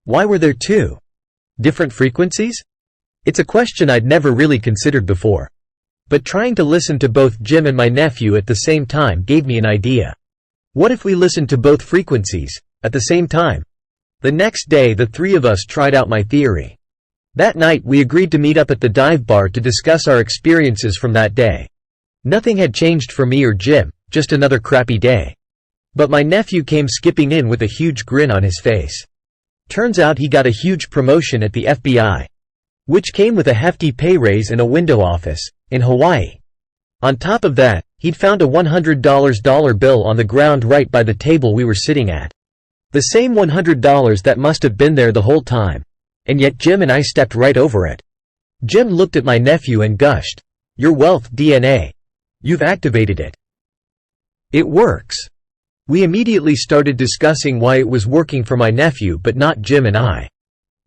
Why were there two different frequencies? It's a question I'd never really considered before. But trying to listen to both Jim and my nephew at the same time gave me an idea. What if we listened to both frequencies at the same time? The next day the three of us tried out my theory. That night we agreed to meet up at the dive bar to discuss our experiences from that day. Nothing had changed for me or Jim, just another crappy day. But my nephew came skipping in with a huge grin on his face. Turns out he got a huge promotion at the FBI, which came with a hefty pay raise and a window office in Hawaii. On top of that, he'd found a $100 bill on the ground right by the table we were sitting at. The same $100 that must have been there the whole time. And yet Jim and I stepped right over it. Jim looked at my nephew and gushed, "Your wealth DNA. You've activated it. It works." We immediately started discussing why it was working for my nephew but not Jim and I.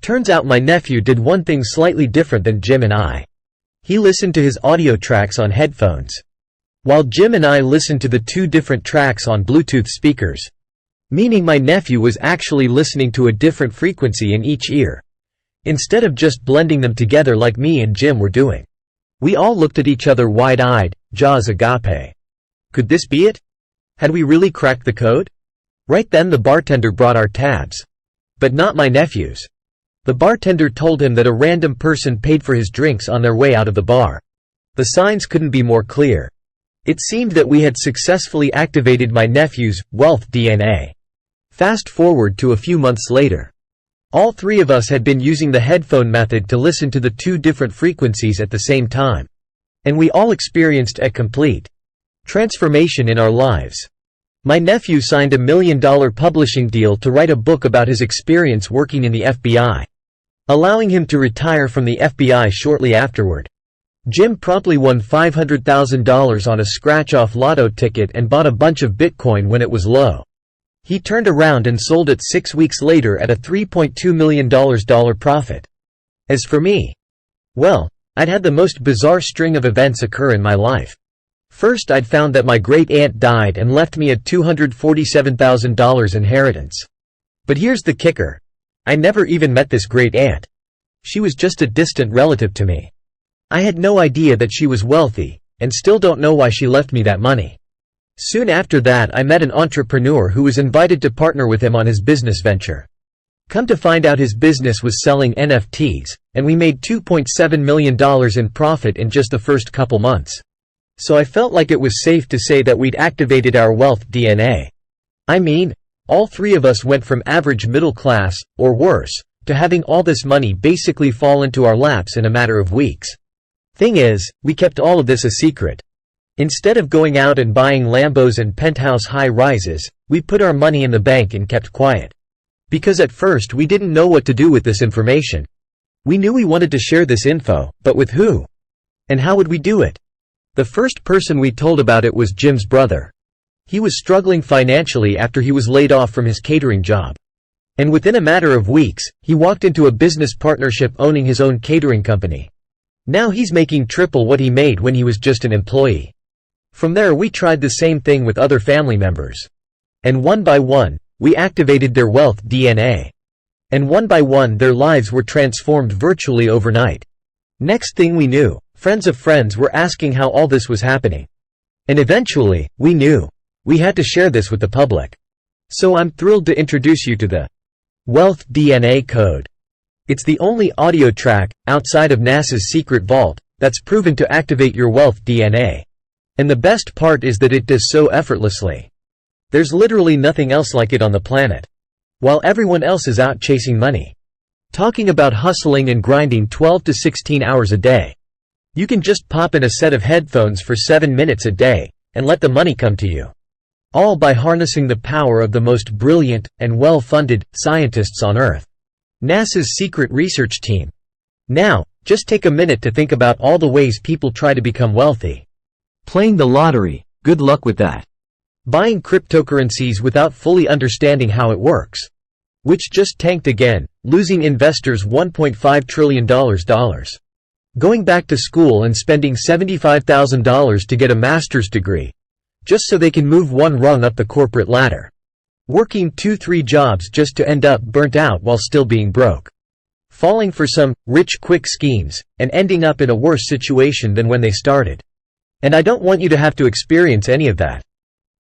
Turns out my nephew did one thing slightly different than Jim and I. He listened to his audio tracks on headphones, while Jim and I listened to the two different tracks on Bluetooth speakers. Meaning my nephew was actually listening to a different frequency in each ear, instead of just blending them together like me and Jim were doing. We all looked at each other wide-eyed, jaws agape. Could this be it? Had we really cracked the code? Right then the bartender brought our tabs. But not my nephew's. The bartender told him that a random person paid for his drinks on their way out of the bar. The signs couldn't be more clear. It seemed that we had successfully activated my nephew's wealth DNA. Fast forward to a few months later. All three of us had been using the headphone method to listen to the two different frequencies at the same time. And we all experienced a complete transformation in our lives. My nephew signed a $1 million publishing deal to write a book about his experience working in the FBI, allowing him to retire from the FBI shortly afterward. Jim promptly won $500,000 on a scratch-off lotto ticket and bought a bunch of Bitcoin when it was low. He turned around and sold it 6 weeks later at a $3.2 million profit. As for me, well, I'd had the most bizarre string of events occur in my life. First, I'd found that my great-aunt died and left me a $247,000 inheritance. But here's the kicker. I never even met this great-aunt. She was just a distant relative to me. I had no idea that she was wealthy, and still don't know why she left me that money. Soon after that I met an entrepreneur who was invited to partner with him on his business venture. Come to find out his business was selling NFTs, and we made $2.7 million in profit in just the first couple months. So I felt like it was safe to say that we'd activated our wealth DNA. I mean, all three of us went from average middle class, or worse, to having all this money basically fall into our laps in a matter of weeks. Thing is, we kept all of this a secret. Instead of going out and buying Lambos and penthouse high-rises, we put our money in the bank and kept quiet. Because at first we didn't know what to do with this information. We knew we wanted to share this info, but with who? And how would we do it? The first person we told about it was Jim's brother. He was struggling financially after he was laid off from his catering job. And within a matter of weeks, he walked into a business partnership owning his own catering company. Now he's making triple what he made when he was just an employee. From there we tried the same thing with other family members. And one by one, we activated their wealth DNA. And one by one their lives were transformed virtually overnight. Next thing we knew, friends of friends were asking how all this was happening. And eventually, we knew. We had to share this with the public. So I'm thrilled to introduce you to the Wealth DNA Code. It's the only audio track, outside of NASA's secret vault, that's proven to activate your wealth DNA. And the best part is that it does so effortlessly. There's literally nothing else like it on the planet. While everyone else is out chasing money, talking about hustling and grinding 12 to 16 hours a day, you can just pop in a set of headphones for 7 minutes a day, and let the money come to you. All by harnessing the power of the most brilliant, and well-funded, scientists on Earth. NASA's secret research team. Now, just take a minute to think about all the ways people try to become wealthy. Playing the lottery, good luck with that. Buying cryptocurrencies without fully understanding how it works, which just tanked again, losing investors $1.5 trillion. Going back to school and spending $75,000 to get a master's degree, just so they can move one rung up the corporate ladder. Working 2-3 jobs just to end up burnt out while still being broke. Falling for some rich quick schemes, and ending up in a worse situation than when they started. And I don't want you to have to experience any of that.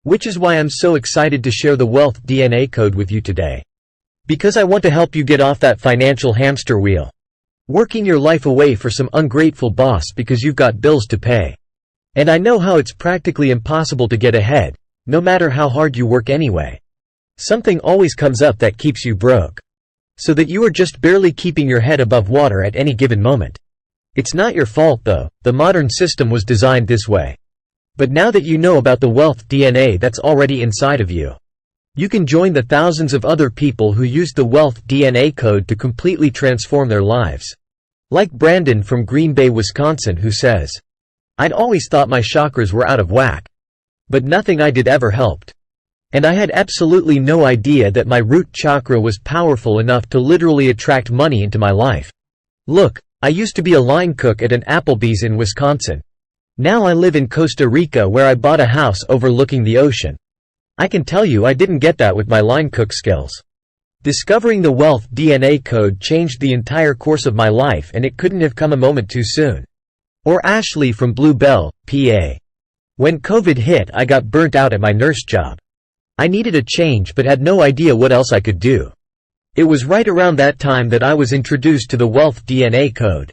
Which is why I'm so excited to share the Wealth DNA code with you today. Because I want to help you get off that financial hamster wheel. Working your life away for some ungrateful boss because you've got bills to pay. And I know how it's practically impossible to get ahead, no matter how hard you work anyway. Something always comes up that keeps you broke. So that you are just barely keeping your head above water at any given moment. It's not your fault though, the modern system was designed this way. But now that you know about the wealth DNA that's already inside of you, you can join the thousands of other people who used the wealth DNA code to completely transform their lives. Like Brandon from Green Bay, Wisconsin, who says, "I'd always thought my chakras were out of whack. But nothing I did ever helped. And I had absolutely no idea that my root chakra was powerful enough to literally attract money into my life. Look, I used to be a line cook at an Applebee's in Wisconsin. Now I live in Costa Rica where I bought a house overlooking the ocean. I can tell you I didn't get that with my line cook skills." Discovering the wealth DNA code changed the entire course of my life, and it couldn't have come a moment too soon. Or Ashley from Blue Bell, PA. "When COVID hit, I got burnt out at my nurse job. I needed a change but had no idea what else I could do. It was right around that time that I was introduced to the wealth DNA code.